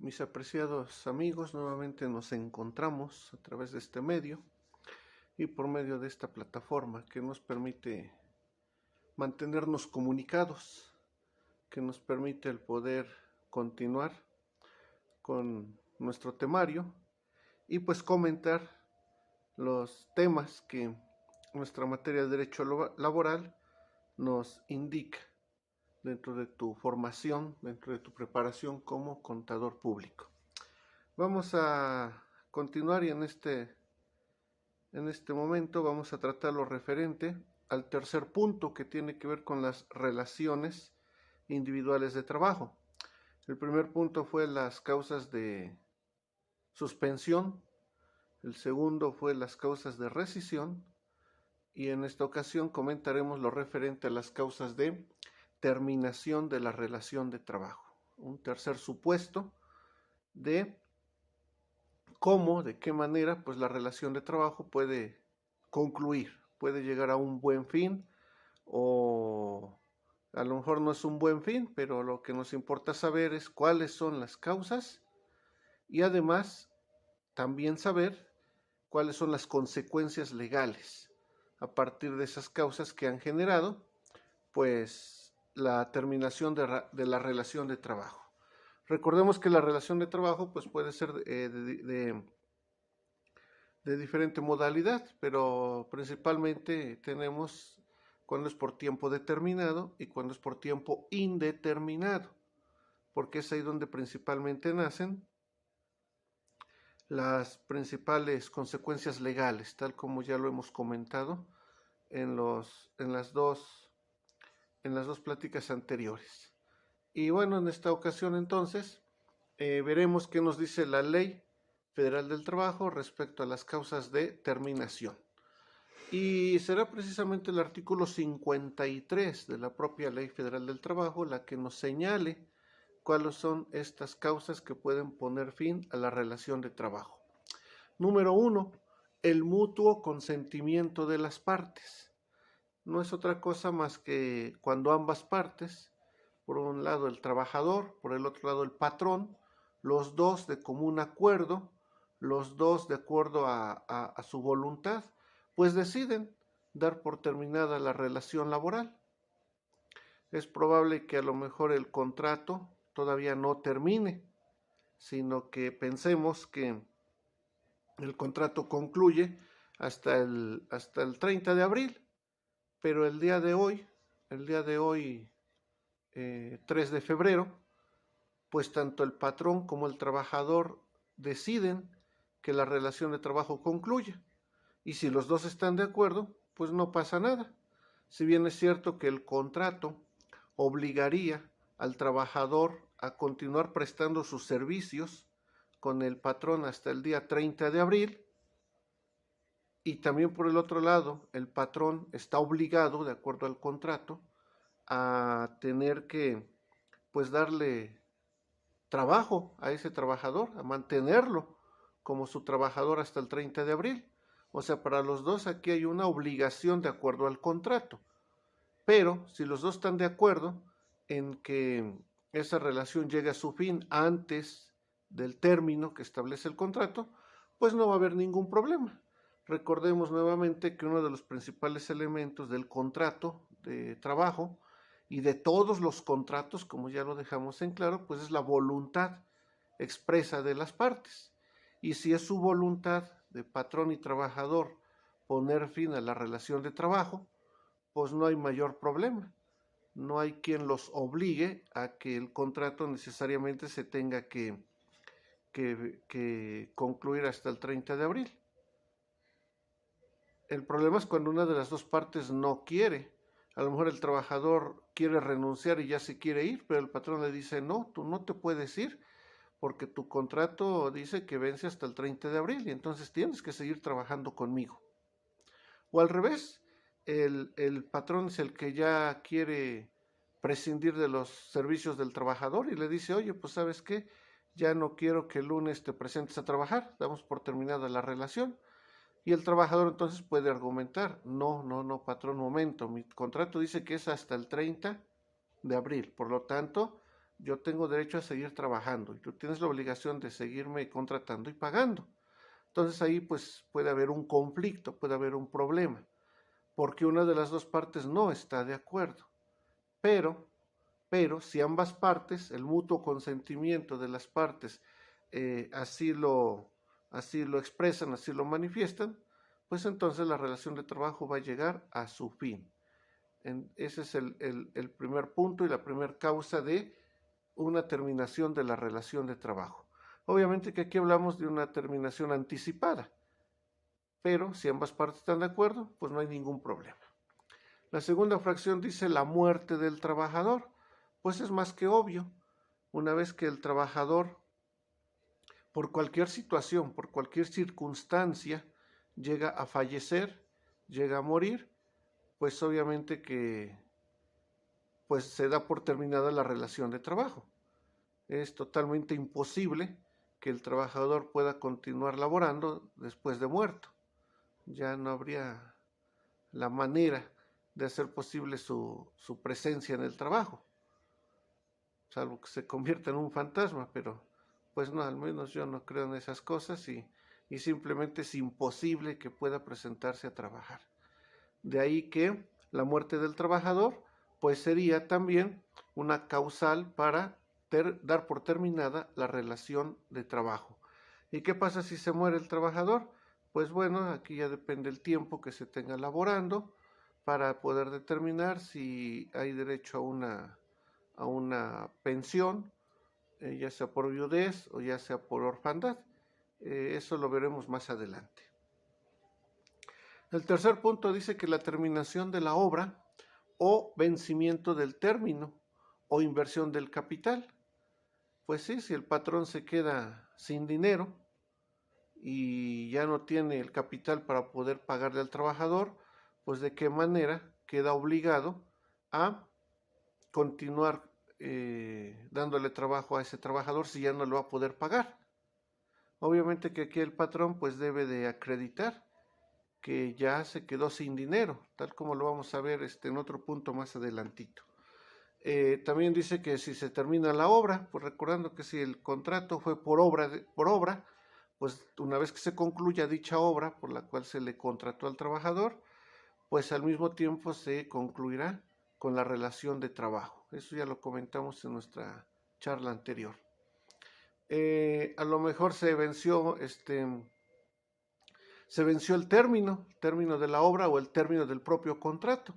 Mis apreciados amigos, nuevamente nos encontramos a través de este medio y por medio de esta plataforma que nos permite mantenernos comunicados, que nos permite el poder continuar con nuestro temario y pues comentar los temas que nuestra materia de derecho laboral nos indica dentro de tu formación, dentro de tu preparación como contador público. Vamos a continuar y en este momento vamos a tratar lo referente al tercer punto que tiene que ver con las relaciones individuales de trabajo. El primer punto fue las causas de suspensión, el segundo fue las causas de rescisión y en esta ocasión comentaremos lo referente a las causas de terminación de la relación de trabajo. Un tercer supuesto de cómo, de qué manera, pues la relación de trabajo puede concluir, puede llegar a un buen fin o a lo mejor no es un buen fin, pero lo que nos importa saber es cuáles son las causas y además también saber cuáles son las consecuencias legales a partir de esas causas que han generado pues la terminación de la relación de trabajo. Recordemos que la relación de trabajo pues puede ser de diferente modalidad, pero principalmente tenemos cuando es por tiempo determinado y cuando es por tiempo indeterminado, porque es ahí donde principalmente nacen las principales consecuencias legales, tal como ya lo hemos comentado en las dos pláticas anteriores. Y bueno, en esta ocasión entonces veremos qué nos dice la Ley Federal del Trabajo respecto a las causas de terminación. Y será precisamente el artículo 53 de la propia Ley Federal del Trabajo la que nos señale cuáles son estas causas que pueden poner fin a la relación de trabajo. Número 1, el mutuo consentimiento de las partes. No es otra cosa más que cuando ambas partes, por un lado el trabajador, por el otro lado el patrón, los dos de común acuerdo, los dos de acuerdo a su voluntad, pues deciden dar por terminada la relación laboral. Es probable que a lo mejor el contrato todavía no termine, sino que pensemos que el contrato concluye hasta el 30 de abril, pero el día de hoy 3 de febrero, pues tanto el patrón como el trabajador deciden que la relación de trabajo concluya. Y si los dos están de acuerdo, pues no pasa nada. Si bien es cierto que el contrato obligaría al trabajador a continuar prestando sus servicios con el patrón hasta el día 30 de abril, y también por el otro lado, el patrón está obligado, de acuerdo al contrato, a tener que pues darle trabajo a ese trabajador, a mantenerlo como su trabajador hasta el 30 de abril. O sea, para los dos aquí hay una obligación de acuerdo al contrato. Pero si los dos están de acuerdo en que esa relación llegue a su fin antes del término que establece el contrato, pues no va a haber ningún problema. Recordemos nuevamente que uno de los principales elementos del contrato de trabajo y de todos los contratos, como ya lo dejamos en claro, pues es la voluntad expresa de las partes. Y si es su voluntad de patrón y trabajador poner fin a la relación de trabajo, pues no hay mayor problema. No hay quien los obligue a que el contrato necesariamente se tenga que concluir hasta el 30 de abril. El problema es cuando una de las dos partes no quiere. A lo mejor el trabajador quiere renunciar y ya se quiere ir, pero el patrón le dice, no, tú no te puedes ir porque tu contrato dice que vence hasta el 30 de abril y entonces tienes que seguir trabajando conmigo. O al revés, el patrón es el que ya quiere prescindir de los servicios del trabajador y le dice, oye, pues sabes qué, ya no quiero que el lunes te presentes a trabajar, damos por terminada la relación. Y el trabajador entonces puede argumentar, no, patrón, momento, mi contrato dice que es hasta el 30 de abril, por lo tanto, yo tengo derecho a seguir trabajando y tú tienes la obligación de seguirme contratando y pagando. Entonces ahí pues puede haber un conflicto, puede haber un problema, porque una de las dos partes no está de acuerdo. Pero, si ambas partes, el mutuo consentimiento de las partes, así lo expresan, así lo manifiestan, pues entonces la relación de trabajo va a llegar a su fin. Ese es el primer punto y la primera causa de una terminación de la relación de trabajo. Obviamente que aquí hablamos de una terminación anticipada, pero si ambas partes están de acuerdo, pues no hay ningún problema. La segunda fracción dice la muerte del trabajador. Pues es más que obvio. Una vez que el trabajador, por cualquier situación, por cualquier circunstancia, llega a fallecer, llega a morir, pues obviamente que pues se da por terminada la relación de trabajo. Es totalmente imposible que el trabajador pueda continuar laborando después de muerto. Ya no habría la manera de hacer posible su presencia en el trabajo, salvo que se convierta en un fantasma, pero pues no, al menos yo no creo en esas cosas y simplemente es imposible que pueda presentarse a trabajar. De ahí que la muerte del trabajador pues sería también una causal para dar por terminada la relación de trabajo. ¿Y qué pasa si se muere el trabajador? Pues bueno, aquí ya depende el tiempo que se tenga laborando para poder determinar si hay derecho a una pensión, ya sea por viudez o ya sea por orfandad. Eso lo veremos más adelante. El tercer punto dice que la terminación de la obra o vencimiento del término o inversión del capital. Pues sí, si el patrón se queda sin dinero y ya no tiene el capital para poder pagarle al trabajador, pues de qué manera queda obligado a continuar dándole trabajo a ese trabajador si ya no lo va a poder pagar. Obviamente que aquí el patrón pues debe de acreditar que ya se quedó sin dinero, tal como lo vamos a ver en otro punto más adelantito. También dice que si se termina la obra, pues recordando que si el contrato fue por obra, pues una vez que se concluya dicha obra por la cual se le contrató al trabajador, pues al mismo tiempo se concluirá con la relación de trabajo. Eso ya lo comentamos en nuestra charla anterior. A lo mejor se venció el término de la obra o el término del propio contrato.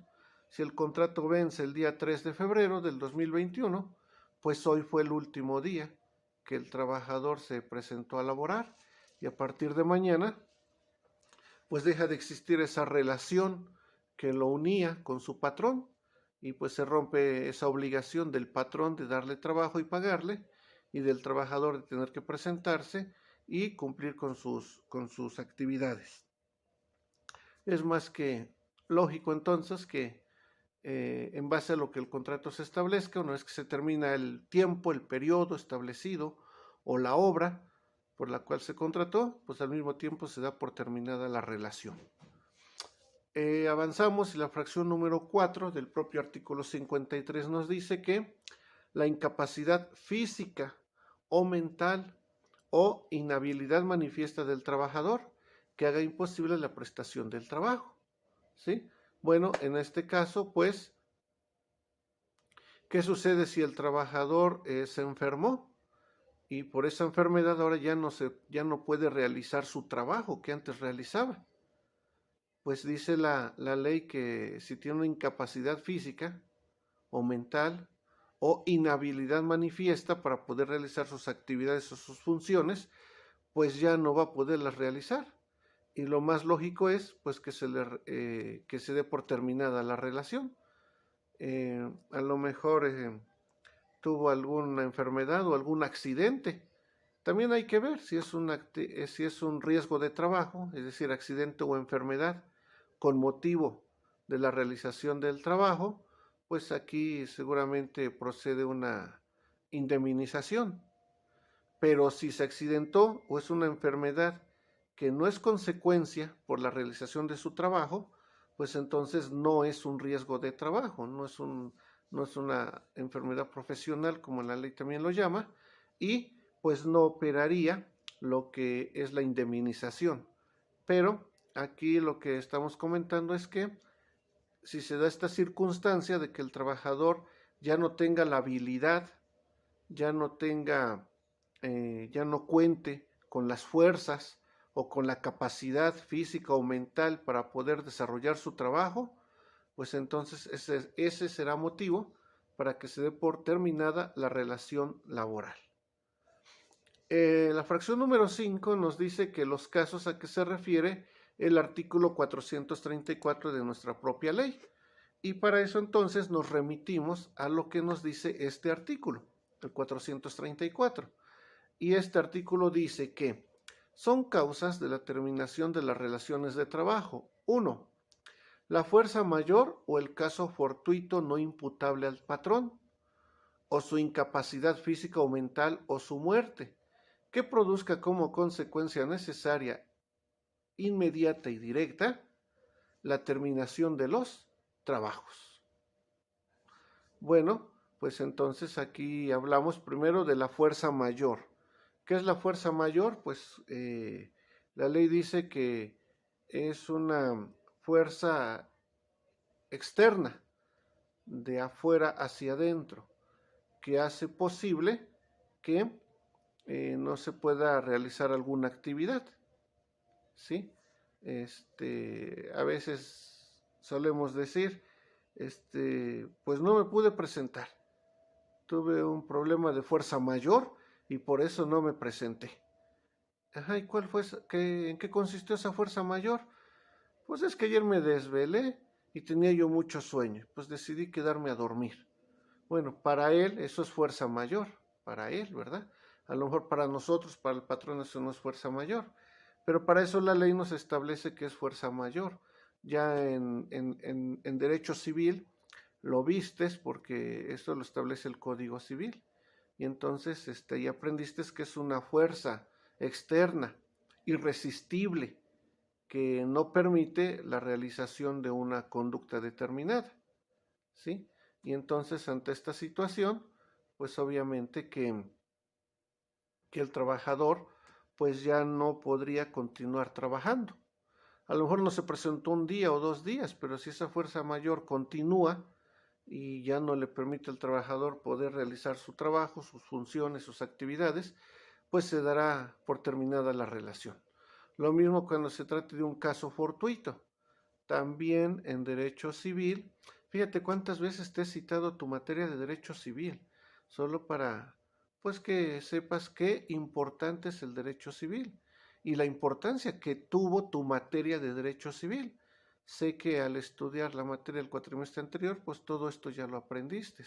Si el contrato vence el día 3 de febrero del 2021, pues hoy fue el último día que el trabajador se presentó a laborar y a partir de mañana, pues deja de existir esa relación que lo unía con su patrón y pues se rompe esa obligación del patrón de darle trabajo y pagarle y del trabajador de tener que presentarse y cumplir con sus actividades. Es más que lógico entonces que en base a lo que el contrato se establezca, una vez que se termina el tiempo, el periodo establecido o la obra por la cual se contrató, pues al mismo tiempo se da por terminada la relación. Avanzamos y la fracción número 4 del propio artículo 53 nos dice que la incapacidad física o mental o inhabilidad manifiesta del trabajador que haga imposible la prestación del trabajo. ¿Sí? Bueno, en este caso, pues, ¿qué sucede si el trabajador se enfermó y por esa enfermedad ahora ya no puede realizar su trabajo que antes realizaba? Pues dice la ley que si tiene una incapacidad física o mental o inhabilidad manifiesta para poder realizar sus actividades o sus funciones, pues ya no va a poderlas realizar. Y lo más lógico es pues que se dé por terminada la relación. A lo mejor tuvo alguna enfermedad o algún accidente. También hay que ver si es un riesgo de trabajo, es decir, accidente o enfermedad con motivo de la realización del trabajo, pues aquí seguramente procede una indemnización. Pero si se accidentó o es una enfermedad que no es consecuencia por la realización de su trabajo, pues entonces no es un riesgo de trabajo, no es un no es una enfermedad profesional como la ley también lo llama, y pues no operaría lo que es la indemnización. Pero aquí lo que estamos comentando es que si se da esta circunstancia de que el trabajador ya no tenga la habilidad, ya no tenga, ya no cuente con las fuerzas o con la capacidad física o mental para poder desarrollar su trabajo, pues entonces ese será motivo para que se dé por terminada la relación laboral. La fracción número 5 nos dice que los casos a que se refiere el artículo 434 de nuestra propia ley. Y para eso entonces nos remitimos a lo que nos dice este artículo, el 434. Y este artículo dice que son causas de la terminación de las relaciones de trabajo. 1. La fuerza mayor o el caso fortuito no imputable al patrón, o su incapacidad física o mental o su muerte, que produzca como consecuencia necesaria, inmediata y directa la terminación de los trabajos. Bueno, pues entonces aquí hablamos primero de la fuerza mayor. ¿Qué es la fuerza mayor? Pues la ley dice que es una fuerza externa, de afuera hacia adentro, que hace posible que no se pueda realizar alguna actividad, ¿sí? A veces solemos decir, pues no me pude presentar, tuve un problema de fuerza mayor y por eso no me presenté. Ajá, ¿y cuál fue en qué consistió esa fuerza mayor? Pues es que ayer me desvelé y tenía yo mucho sueño, pues decidí quedarme a dormir. Bueno, para él eso es fuerza mayor, para él, ¿verdad? A lo mejor para nosotros, para el patrón, eso no es fuerza mayor, pero para eso la ley nos establece que es fuerza mayor. Ya en derecho civil lo vistes porque eso lo establece el Código Civil. Y entonces ya aprendiste que es una fuerza externa, irresistible, que no permite la realización de una conducta determinada, ¿sí? Y entonces ante esta situación, pues obviamente que el trabajador pues ya no podría continuar trabajando. A lo mejor no se presentó un día o 2 días, pero si esa fuerza mayor continúa y ya no le permite al trabajador poder realizar su trabajo, sus funciones, sus actividades, pues se dará por terminada la relación. Lo mismo cuando se trate de un caso fortuito. También en derecho civil, fíjate cuántas veces te he citado tu materia de derecho civil, solo para pues que sepas qué importante es el derecho civil y la importancia que tuvo tu materia de derecho civil. Sé que al estudiar la materia del cuatrimestre anterior, pues todo esto ya lo aprendiste.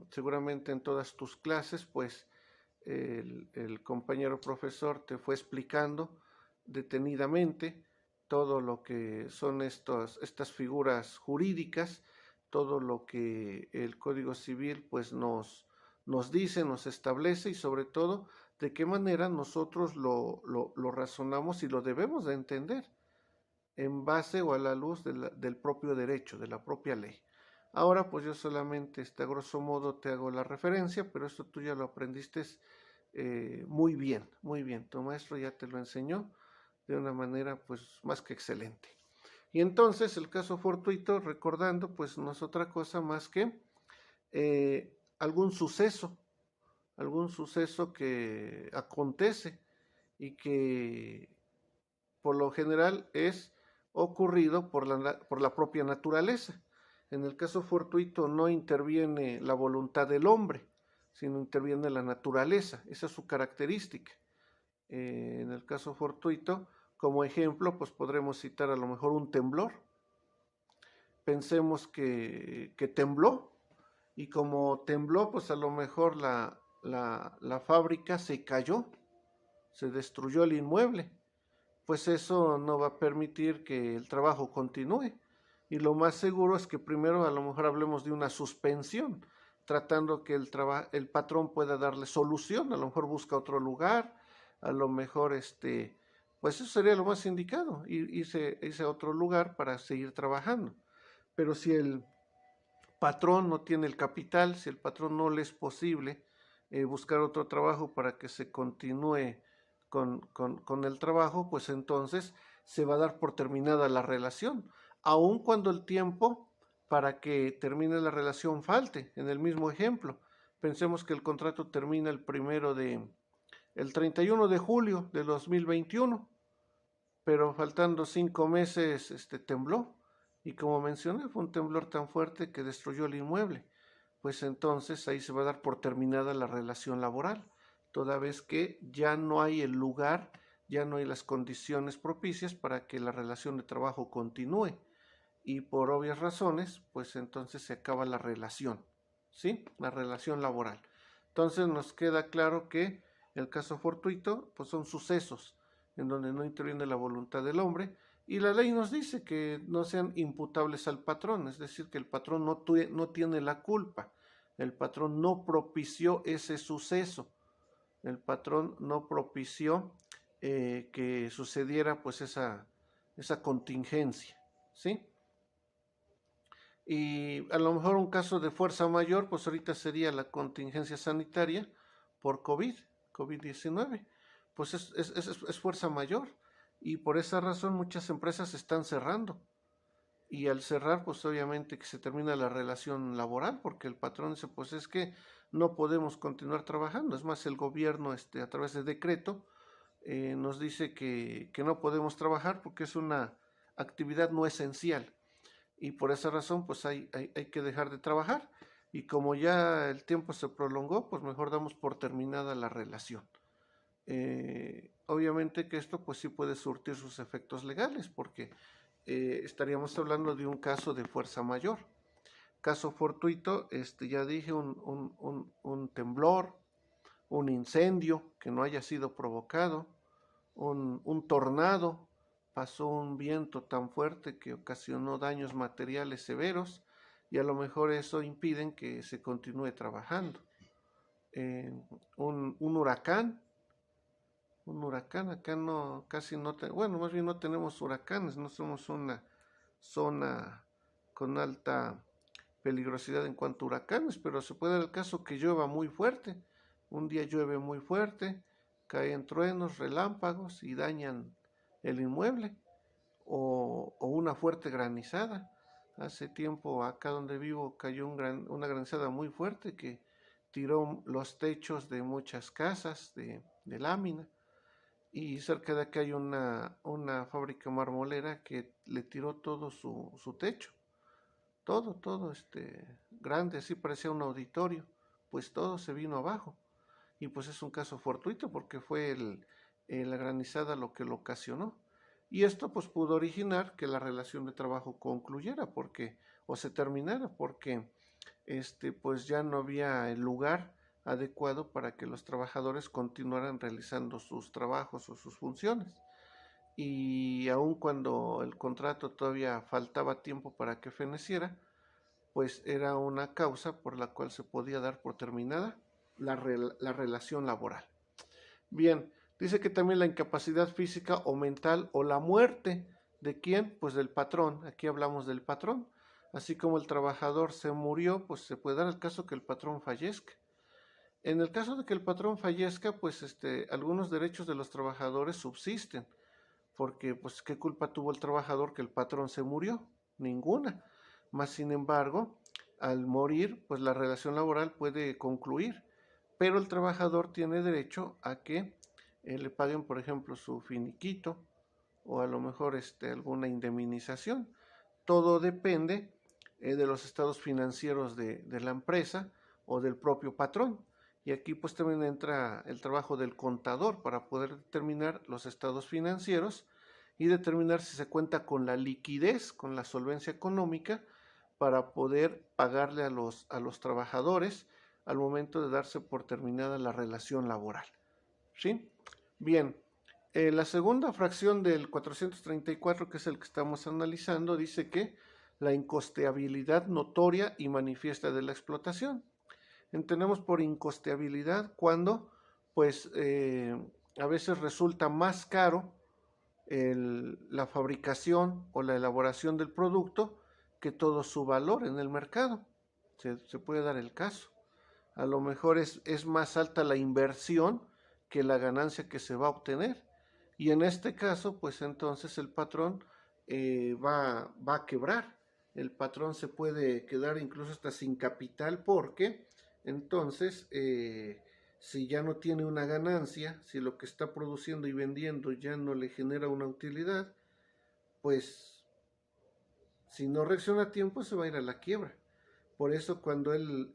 Seguramente en todas tus clases, pues el compañero profesor te fue explicando detenidamente todo lo que son estas figuras jurídicas, todo lo que el Código Civil pues nos dice, nos establece y sobre todo de qué manera nosotros lo razonamos y lo debemos de entender en base o a la luz del propio derecho, de la propia ley. Ahora pues yo solamente a grosso modo te hago la referencia, pero esto tú ya lo aprendiste muy bien, muy bien. Tu maestro ya te lo enseñó de una manera pues más que excelente. Y entonces el caso fortuito, recordando, pues no es otra cosa más que algún suceso que acontece y que por lo general es ocurrido por la propia naturaleza. En el caso fortuito no interviene la voluntad del hombre, sino interviene la naturaleza, esa es su característica. En el caso fortuito, como ejemplo, pues podremos citar a lo mejor un temblor. Pensemos que tembló y como tembló, pues a lo mejor la fábrica se cayó, se destruyó el inmueble. Pues eso no va a permitir que el trabajo continúe. Y lo más seguro es que primero a lo mejor hablemos de una suspensión, tratando que el patrón pueda darle solución, a lo mejor busca otro lugar, a lo mejor pues eso sería lo más indicado, irse a otro lugar para seguir trabajando. Pero si el patrón no tiene el capital, si el patrón no le es posible buscar otro trabajo para que se continúe con el trabajo, pues entonces se va a dar por terminada la relación, aun cuando el tiempo para que termine la relación falte. En el mismo ejemplo, pensemos que el contrato termina el 31 de julio de 2021, pero faltando 5 meses tembló, y como mencioné, fue un temblor tan fuerte que destruyó el inmueble. Pues entonces ahí se va a dar por terminada la relación laboral, toda vez que ya no hay el lugar, ya no hay las condiciones propicias para que la relación de trabajo continúe, y por obvias razones, pues entonces se acaba la relación, ¿sí? La relación laboral. Entonces nos queda claro que el caso fortuito, pues son sucesos en donde no interviene la voluntad del hombre, y la ley nos dice que no sean imputables al patrón, es decir, que el patrón no tiene la culpa, el patrón no propició ese suceso, el patrón no propició que sucediera pues esa contingencia, ¿sí? Y a lo mejor un caso de fuerza mayor, pues ahorita sería la contingencia sanitaria por COVID-19, pues es fuerza mayor, y por esa razón muchas empresas están cerrando, y al cerrar pues obviamente que se termina la relación laboral, porque el patrón dice pues es que no podemos continuar trabajando. Es más, el gobierno a través de decreto nos dice que no podemos trabajar porque es una actividad no esencial, y por esa razón pues hay que dejar de trabajar, y como ya el tiempo se prolongó, pues mejor damos por terminada la relación. Obviamente que esto pues sí puede surtir sus efectos legales, porque estaríamos hablando de un caso de fuerza mayor. Caso fortuito, ya dije, un temblor, un incendio que no haya sido provocado, un tornado, pasó un viento tan fuerte que ocasionó daños materiales severos, y a lo mejor eso impide que se continúe trabajando. Un huracán, acá no, casi no, bueno, más bien no tenemos huracanes, no somos una zona con alta peligrosidad en cuanto a huracanes, pero se puede dar el caso que llueva muy fuerte. Un día llueve muy fuerte, caen truenos, relámpagos y dañan el inmueble, o una fuerte granizada. Hace tiempo acá donde vivo cayó una granizada muy fuerte que tiró los techos de muchas casas de lámina, y cerca de acá hay una fábrica marmolera que le tiró todo su techo, todo grande, así parecía un auditorio, pues todo se vino abajo, y pues es un caso fortuito porque fue la granizada lo que lo ocasionó, y esto pues pudo originar que la relación de trabajo concluyera o se terminara, porque pues ya no había el lugar adecuado para que los trabajadores continuaran realizando sus trabajos o sus funciones. Y aun cuando el contrato todavía faltaba tiempo para que feneciera, pues era una causa por la cual se podía dar por terminada la relación laboral. Bien, dice que también la incapacidad física o mental o la muerte, ¿de quién? Pues del patrón. Aquí hablamos del patrón. Así como el trabajador se murió, pues se puede dar el caso que el patrón fallezca. En el caso de que el patrón fallezca, pues algunos derechos de los trabajadores subsisten, porque pues qué culpa tuvo el trabajador que el patrón se murió, ninguna. Más sin embargo, al morir, pues la relación laboral puede concluir, pero el trabajador tiene derecho a que le paguen, por ejemplo, su finiquito, o a lo mejor alguna indemnización. Todo depende de los estados financieros de la empresa o del propio patrón. Y aquí pues también entra el trabajo del contador para poder determinar los estados financieros y determinar si se cuenta con la liquidez, con la solvencia económica para poder pagarle a los trabajadores al momento de darse por terminada la relación laboral. ¿Sí? Bien, la segunda fracción del 434, que es el que estamos analizando, dice que la incosteabilidad notoria y manifiesta de la explotación. Entendemos por incosteabilidad cuando pues a veces resulta más caro la fabricación o la elaboración del producto que todo su valor en el mercado. Se puede dar el caso. A lo mejor es más alta la inversión que la ganancia que se va a obtener. Y en este caso, pues entonces el patrón va a quebrar. El patrón se puede quedar incluso hasta sin capital porque entonces si ya no tiene una ganancia, si lo que está produciendo y vendiendo ya no le genera una utilidad, pues si no reacciona a tiempo se va a ir a la quiebra. Por eso cuando él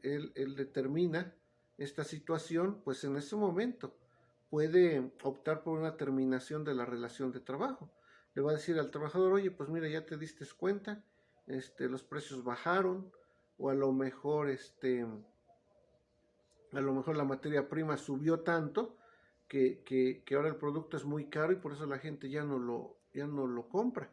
determina esta situación, pues en ese momento puede optar por una terminación de la relación de trabajo. Le va a decir al trabajador, oye, pues mira, ya te diste cuenta, los precios bajaron, o a lo mejor la materia prima subió tanto que ahora el producto es muy caro y por eso la gente ya no lo compra.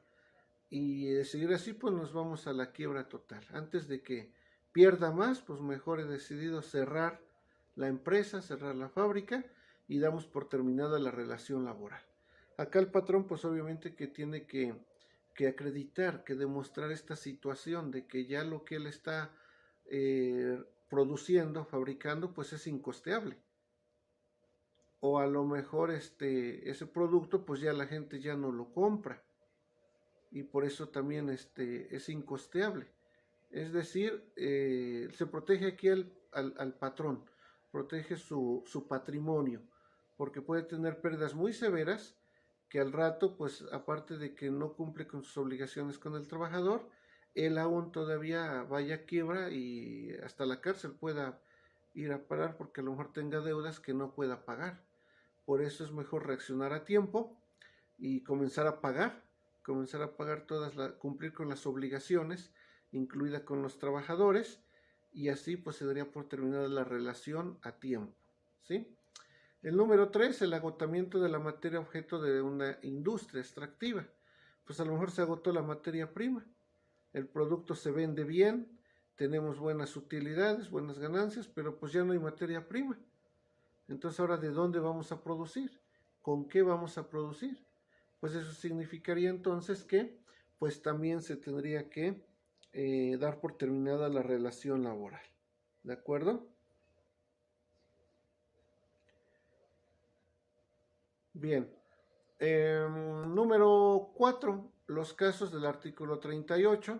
Y de seguir así, pues nos vamos a la quiebra total. Antes de que pierda más, pues mejor he decidido cerrar la empresa, cerrar la fábrica y damos por terminada la relación laboral. Acá el patrón, pues obviamente que tiene que acreditar, que demostrar esta situación de que ya lo que él está produciendo, fabricando, pues es incosteable. O a lo mejor ese producto, pues ya la gente ya no lo compra y por eso también es incosteable. Es decir, se protege aquí al patrón, protege su patrimonio, porque puede tener pérdidas muy severas que al rato, pues aparte de que no cumple con sus obligaciones con el trabajador, él aún todavía vaya a quiebra y hasta la cárcel pueda ir a parar porque a lo mejor tenga deudas que no pueda pagar. Por eso es mejor reaccionar a tiempo y comenzar a pagar cumplir con las obligaciones, incluida con los trabajadores, y así pues se daría por terminada la relación a tiempo, ¿sí? El número 3, el agotamiento de la materia objeto de una industria extractiva. Pues a lo mejor se agotó la materia prima, el producto se vende bien, tenemos buenas utilidades, buenas ganancias, pero pues ya no hay materia prima. Entonces ahora, ¿de dónde vamos a producir? ¿Con qué vamos a producir? Pues eso significaría entonces que pues también se tendría que dar por terminada la relación laboral. ¿De acuerdo? Bien. Número 4, los casos del artículo 38,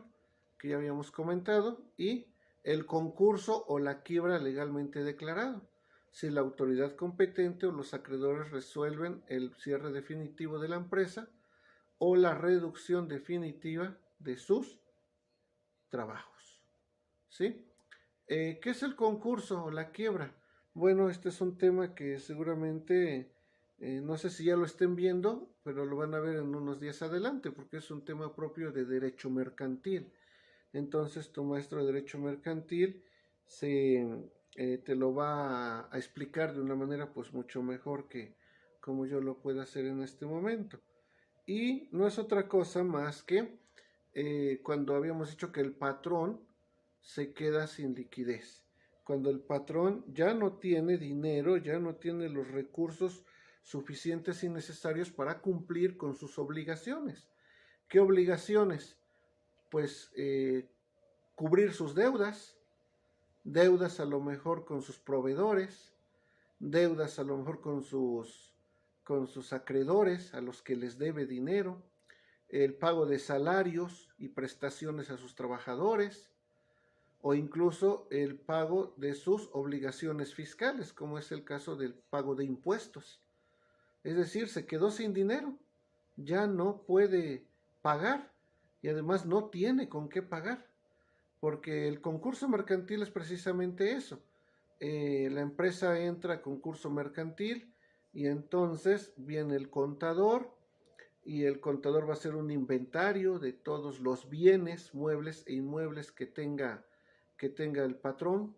que ya habíamos comentado, y el concurso o la quiebra legalmente declarado. Si la autoridad competente o los acreedores resuelven el cierre definitivo de la empresa o la reducción definitiva de sus trabajos. ¿Sí? ¿Qué es el concurso o la quiebra? Bueno, este es un tema que seguramente no sé si ya lo estén viendo, pero lo van a ver en unos días adelante, porque es un tema propio de derecho mercantil. Entonces tu maestro de derecho mercantil te lo va a explicar de una manera pues mucho mejor que como yo lo pueda hacer en este momento. Y no es otra cosa más que cuando habíamos dicho que el patrón se queda sin liquidez. Cuando el patrón ya no tiene dinero, ya no tiene los recursos suficientes y necesarios para cumplir con sus obligaciones. ¿Qué obligaciones? Pues cubrir sus deudas, deudas a lo mejor con sus proveedores, deudas a lo mejor con sus acreedores a los que les debe dinero, el pago de salarios y prestaciones a sus trabajadores, o incluso el pago de sus obligaciones fiscales, como es el caso del pago de impuestos. Es decir, se quedó sin dinero, ya no puede pagar y además no tiene con qué pagar, porque el concurso mercantil es precisamente eso. La empresa entra a concurso mercantil y entonces viene el contador y el contador va a hacer un inventario de todos los bienes, muebles e inmuebles que tenga el patrón,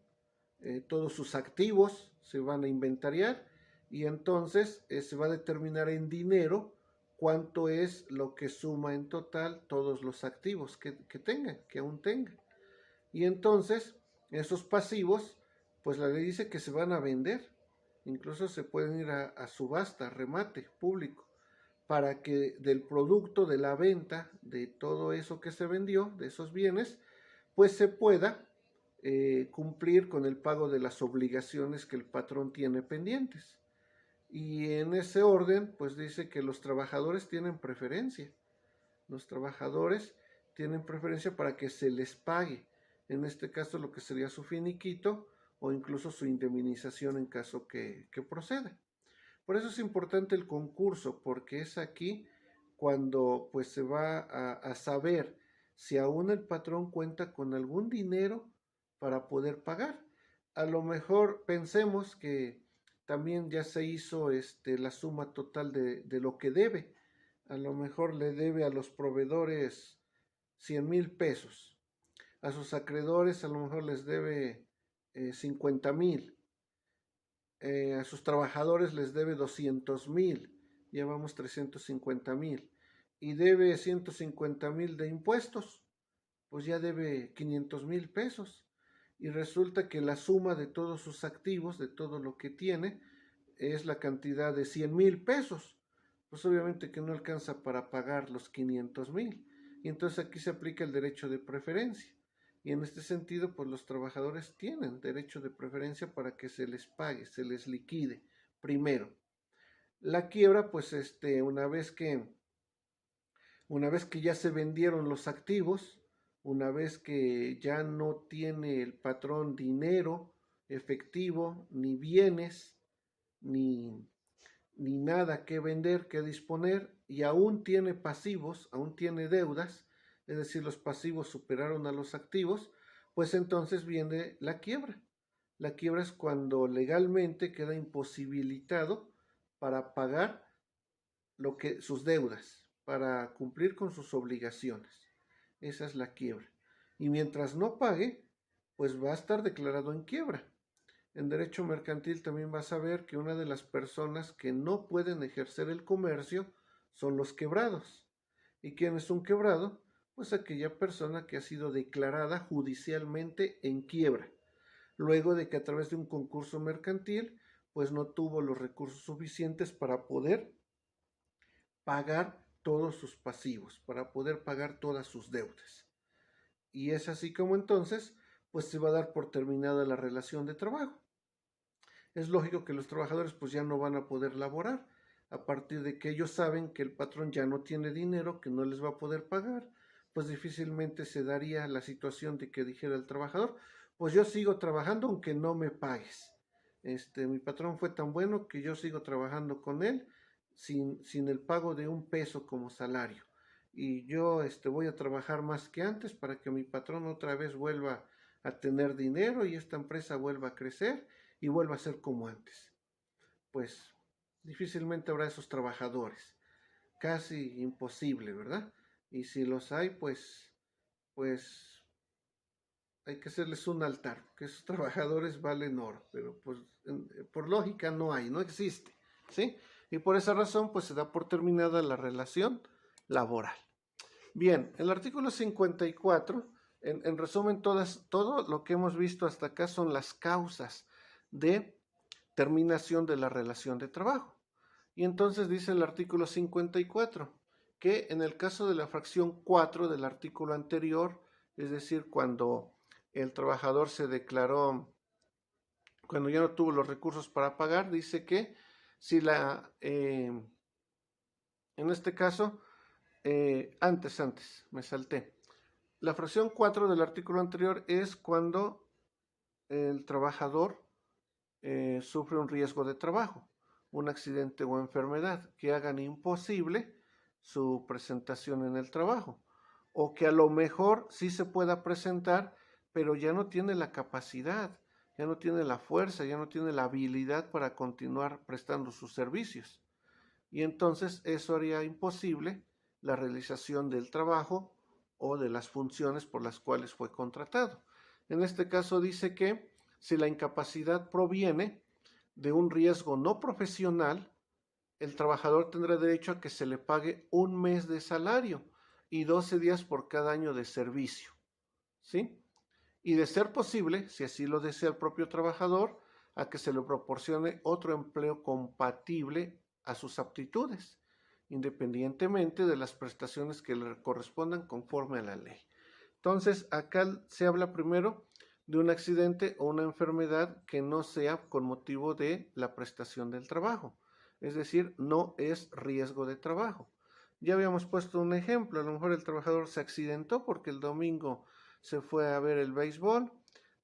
todos sus activos se van a inventariar y entonces se va a determinar en dinero cuánto es lo que suma en total todos los activos que aún tenga. Y entonces esos pasivos, pues la ley dice que se van a vender, incluso se pueden ir a subasta, remate público, para que del producto de la venta de todo eso que se vendió, de esos bienes, pues se pueda cumplir con el pago de las obligaciones que el patrón tiene pendientes. Y en ese orden, pues dice que los trabajadores tienen preferencia. Los trabajadores tienen preferencia para que se les pague, en este caso lo que sería su finiquito o incluso su indemnización en caso que proceda. Por eso es importante el concurso, porque es aquí cuando pues se va a saber si aún el patrón cuenta con algún dinero para poder pagar. A lo mejor pensemos que también ya se hizo la suma total de lo que debe. A lo mejor le debe a los proveedores 100,000 pesos. A sus acreedores a lo mejor les debe 50,000. A sus trabajadores les debe 200,000, ya vamos 350,000, y debe 150,000 de impuestos, pues ya debe 500,000 pesos, y resulta que la suma de todos sus activos, de todo lo que tiene, es la cantidad de 100,000 pesos, pues obviamente que no alcanza para pagar los 500,000, y entonces aquí se aplica el derecho de preferencia. Y en este sentido, pues los trabajadores tienen derecho de preferencia para que se les pague, se les liquide primero. La quiebra, pues una vez que ya se vendieron los activos, una vez que ya no tiene el patrón dinero efectivo, ni bienes, ni nada que vender, que disponer, y aún tiene pasivos, aún tiene deudas, es decir, los pasivos superaron a los activos, pues entonces viene la quiebra. La quiebra es cuando legalmente queda imposibilitado para pagar sus deudas, para cumplir con sus obligaciones. Esa es la quiebra. Y mientras no pague, pues va a estar declarado en quiebra. En derecho mercantil también vas a ver que una de las personas que no pueden ejercer el comercio son los quebrados. ¿Y quién es un quebrado? Pues aquella persona que ha sido declarada judicialmente en quiebra, luego de que a través de un concurso mercantil, pues no tuvo los recursos suficientes para poder pagar todos sus pasivos, para poder pagar todas sus deudas. Y es así como entonces, pues se va a dar por terminada la relación de trabajo. Es lógico que los trabajadores pues ya no van a poder laborar a partir de que ellos saben que el patrón ya no tiene dinero, que no les va a poder pagar, pues difícilmente se daría la situación de que dijera el trabajador, pues yo sigo trabajando aunque no me pagues. Mi patrón fue tan bueno que yo sigo trabajando con él sin el pago de un peso como salario. Y yo voy a trabajar más que antes para que mi patrón otra vez vuelva a tener dinero y esta empresa vuelva a crecer y vuelva a ser como antes. Pues difícilmente habrá esos trabajadores. Casi imposible, ¿verdad? Y si los hay, pues hay que hacerles un altar, que esos trabajadores valen oro, pero pues por lógica no hay, no existe, ¿sí? Y por esa razón, pues se da por terminada la relación laboral. Bien, el artículo 54, en resumen, todo lo que hemos visto hasta acá son las causas de terminación de la relación de trabajo. Y entonces dice el artículo 54 que en el caso de la fracción 4 del artículo anterior, es decir, cuando el trabajador se declaró, cuando ya no tuvo los recursos para pagar, dice que si en este caso, antes, me salté. La fracción 4 del artículo anterior es cuando el trabajador sufre un riesgo de trabajo, un accidente o enfermedad que hagan imposible su presentación en el trabajo, o que a lo mejor sí se pueda presentar, pero ya no tiene la capacidad, ya no tiene la fuerza, ya no tiene la habilidad para continuar prestando sus servicios. Y entonces eso haría imposible la realización del trabajo o de las funciones por las cuales fue contratado. En este caso dice que si la incapacidad proviene de un riesgo no profesional, el trabajador tendrá derecho a que se le pague un mes de salario y 12 días por cada año de servicio, ¿sí? Y de ser posible, si así lo desea el propio trabajador, a que se le proporcione otro empleo compatible a sus aptitudes, independientemente de las prestaciones que le correspondan conforme a la ley. Entonces, acá se habla primero de un accidente o una enfermedad que no sea con motivo de la prestación del trabajo. Es decir, no es riesgo de trabajo. Ya habíamos puesto un ejemplo, a lo mejor el trabajador se accidentó porque el domingo se fue a ver el béisbol,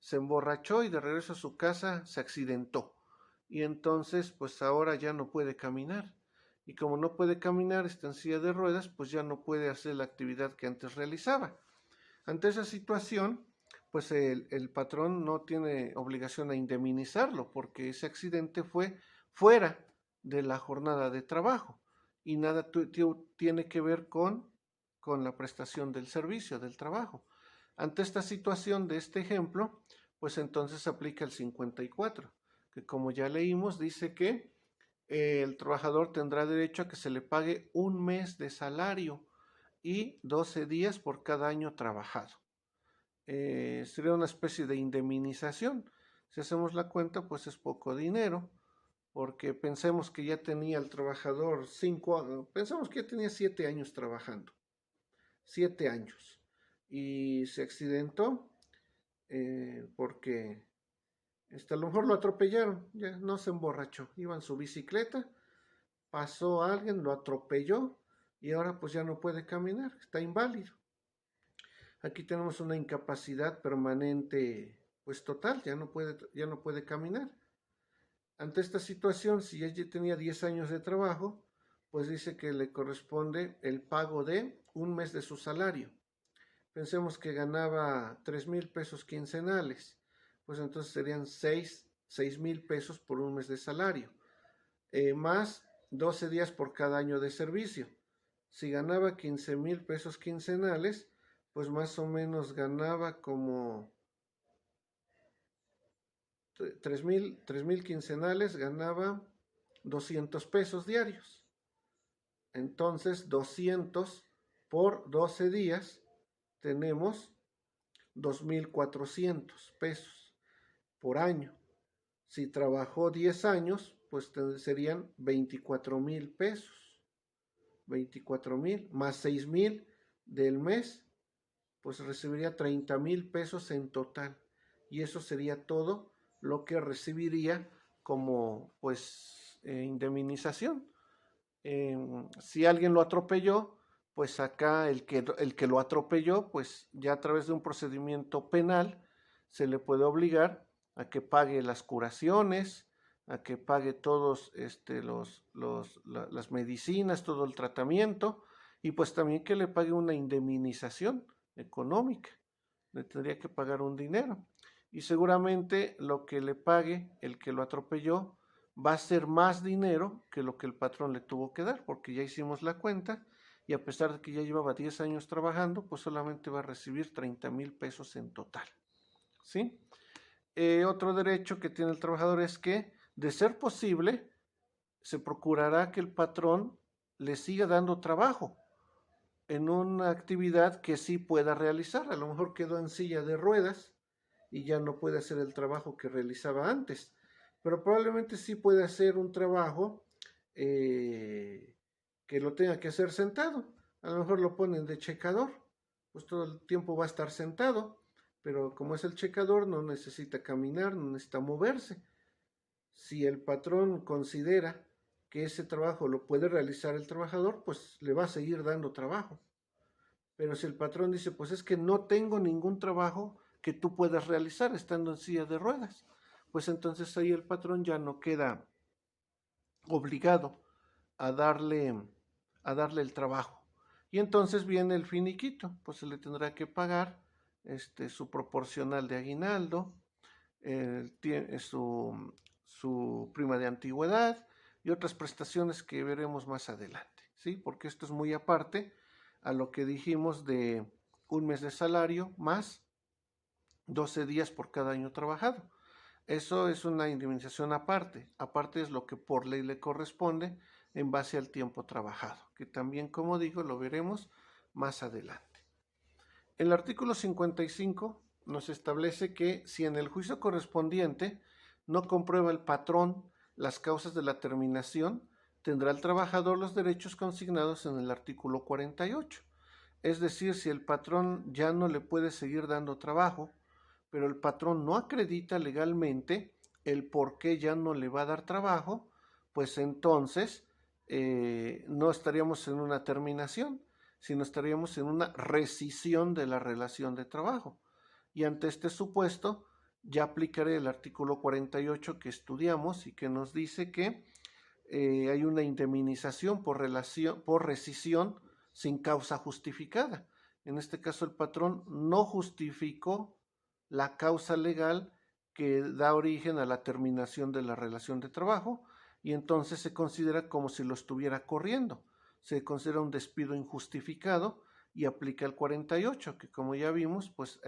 se emborrachó y de regreso a su casa se accidentó. Y entonces, pues ahora ya no puede caminar. Y como no puede caminar, está en silla de ruedas, pues ya no puede hacer la actividad que antes realizaba. Ante esa situación, pues el patrón no tiene obligación a indemnizarlo porque ese accidente fue fuera de la jornada de trabajo y nada tiene que ver con la prestación del servicio, del trabajo. Ante esta situación de este ejemplo, pues entonces aplica el 54, que como ya leímos, dice que el trabajador tendrá derecho a que se le pague un mes de salario y 12 días por cada año trabajado. Sería una especie de indemnización. Si hacemos la cuenta, pues es poco dinero, porque pensemos que ya tenía el trabajador pensamos que ya tenía 7 años trabajando, 7 años, y se accidentó porque a lo mejor lo atropellaron, ya no se emborrachó, iba en su bicicleta, pasó a alguien, lo atropelló y ahora pues ya no puede caminar, está inválido. Aquí tenemos una incapacidad permanente, pues total, ya no puede caminar. Ante esta situación, si ya tenía 10 años de trabajo, pues dice que le corresponde el pago de un mes de su salario. Pensemos que ganaba 3,000 pesos quincenales, pues entonces serían 6,000 pesos por un mes de salario, más 12 días por cada año de servicio. Si ganaba 15,000 pesos quincenales, pues más o menos ganaba como 3,000 quincenales, ganaba 200 pesos diarios. Entonces 200 por 12 días tenemos 2,400 pesos por año. Si trabajó 10 años, pues serían 24,000 pesos. 24,000 más 6,000 del mes, pues recibiría 30,000 pesos en total. Y eso sería todo lo que recibiría como pues indemnización. Si alguien lo atropelló, pues acá el que lo atropelló, pues ya a través de un procedimiento penal se le puede obligar a que pague las curaciones, a que pague todos las medicinas, todo el tratamiento, y pues también que le pague una indemnización económica. Le tendría que pagar un dinero. Y seguramente lo que le pague el que lo atropelló va a ser más dinero que lo que el patrón le tuvo que dar, porque ya hicimos la cuenta y a pesar de que ya llevaba 10 años trabajando, pues solamente va a recibir 30,000 pesos en total. ¿Sí? Otro derecho que tiene el trabajador es que, de ser posible, se procurará que el patrón le siga dando trabajo en una actividad que sí pueda realizar. A lo mejor quedó en silla de ruedas y ya no puede hacer el trabajo que realizaba antes, pero probablemente sí puede hacer un trabajo que lo tenga que hacer sentado. A lo mejor lo ponen de checador, pues todo el tiempo va a estar sentado, pero como es el checador no necesita caminar, no necesita moverse. Si el patrón considera que ese trabajo lo puede realizar el trabajador, pues le va a seguir dando trabajo. Pero si el patrón dice, pues es que no tengo ningún trabajo que tú puedas realizar estando en silla de ruedas, pues entonces ahí el patrón ya no queda obligado a darle, el trabajo. Y entonces viene el finiquito, pues se le tendrá que pagar su proporcional de aguinaldo, su prima de antigüedad y otras prestaciones que veremos más adelante, ¿sí? Porque esto es muy aparte a lo que dijimos de un mes de salario más 12 días por cada año trabajado. Eso es una indemnización aparte. Aparte es lo que por ley le corresponde en base al tiempo trabajado, que también, como digo, lo veremos más adelante. El artículo 55 nos establece que si en el juicio correspondiente no comprueba el patrón las causas de la terminación, tendrá el trabajador los derechos consignados en el artículo 48. Es decir, si el patrón ya no le puede seguir dando trabajo, pero el patrón no acredita legalmente el por qué ya no le va a dar trabajo, pues entonces no estaríamos en una terminación, sino estaríamos en una rescisión de la relación de trabajo. Y ante este supuesto, ya aplicaré el artículo 48 que estudiamos y que nos dice que hay una indemnización por rescisión sin causa justificada. En este caso, el patrón no justificó la causa legal que da origen a la terminación de la relación de trabajo y entonces se considera como si lo estuviera corriendo. Se considera un despido injustificado y aplica el 48, que como ya vimos, pues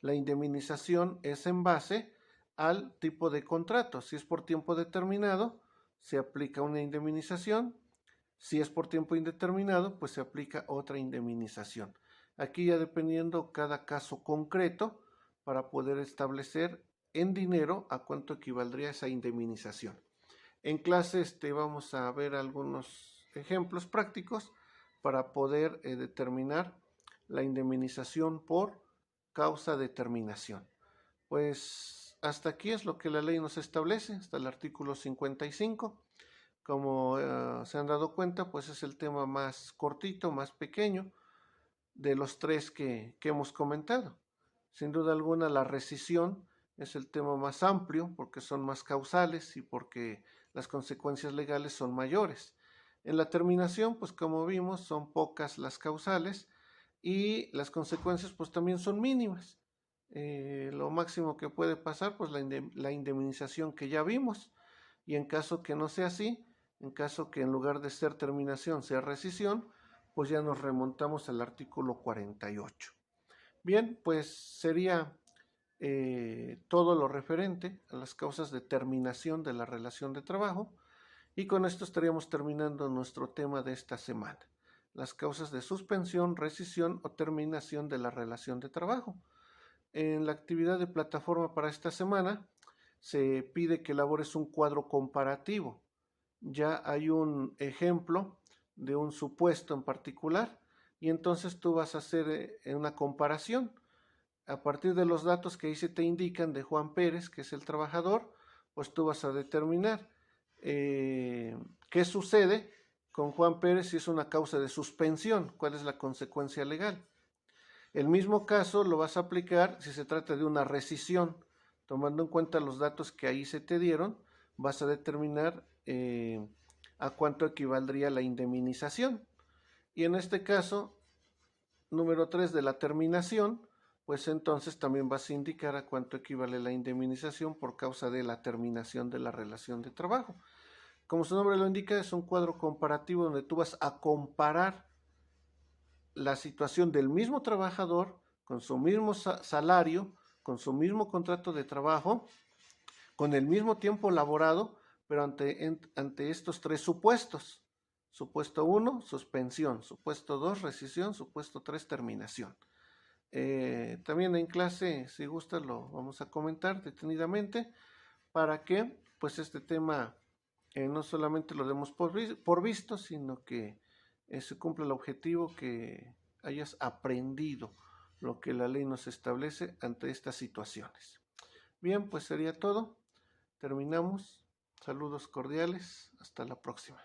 la indemnización es en base al tipo de contrato. Si es por tiempo determinado, se aplica una indemnización. Si es por tiempo indeterminado, pues se aplica otra indemnización. Aquí ya dependiendo cada caso concreto para poder establecer en dinero a cuánto equivaldría esa indemnización. En clase vamos a ver algunos ejemplos prácticos para poder determinar la indemnización por causa de terminación. Pues hasta aquí es lo que la ley nos establece, hasta el artículo 55. Como se han dado cuenta, pues es el tema más cortito, más pequeño de los tres que hemos comentado. Sin duda alguna, la rescisión es el tema más amplio porque son más causales y porque las consecuencias legales son mayores. En la terminación, pues como vimos, son pocas las causales y las consecuencias pues también son mínimas. Lo máximo que puede pasar, pues la indemnización que ya vimos. Y en caso que no sea así, en caso que en lugar de ser terminación sea rescisión, pues ya nos remontamos al artículo 48. Bien, pues sería todo lo referente a las causas de terminación de la relación de trabajo y con esto estaríamos terminando nuestro tema de esta semana, las causas de suspensión, rescisión o terminación de la relación de trabajo. En la actividad de plataforma para esta semana se pide que elabores un cuadro comparativo. Ya hay un ejemplo de un supuesto en particular y entonces tú vas a hacer una comparación a partir de los datos que ahí se te indican de Juan Pérez, que es el trabajador, pues tú vas a determinar qué sucede con Juan Pérez si es una causa de suspensión, cuál es la consecuencia legal. El mismo caso lo vas a aplicar si se trata de una rescisión, tomando en cuenta los datos que ahí se te dieron, vas a determinar a cuánto equivaldría la indemnización. Y en este caso, número 3 de la terminación, pues entonces también vas a indicar a cuánto equivale la indemnización por causa de la terminación de la relación de trabajo. Como su nombre lo indica, es un cuadro comparativo donde tú vas a comparar la situación del mismo trabajador con su mismo salario, con su mismo contrato de trabajo, con el mismo tiempo laborado, pero ante estos tres supuestos. Supuesto 1, suspensión. Supuesto 2, rescisión. Supuesto 3, terminación. También en clase, si gusta, lo vamos a comentar detenidamente para que pues este tema no solamente lo demos por visto, sino que se cumpla el objetivo que hayas aprendido lo que la ley nos establece ante estas situaciones. Bien, pues sería todo. Terminamos. Saludos cordiales. Hasta la próxima.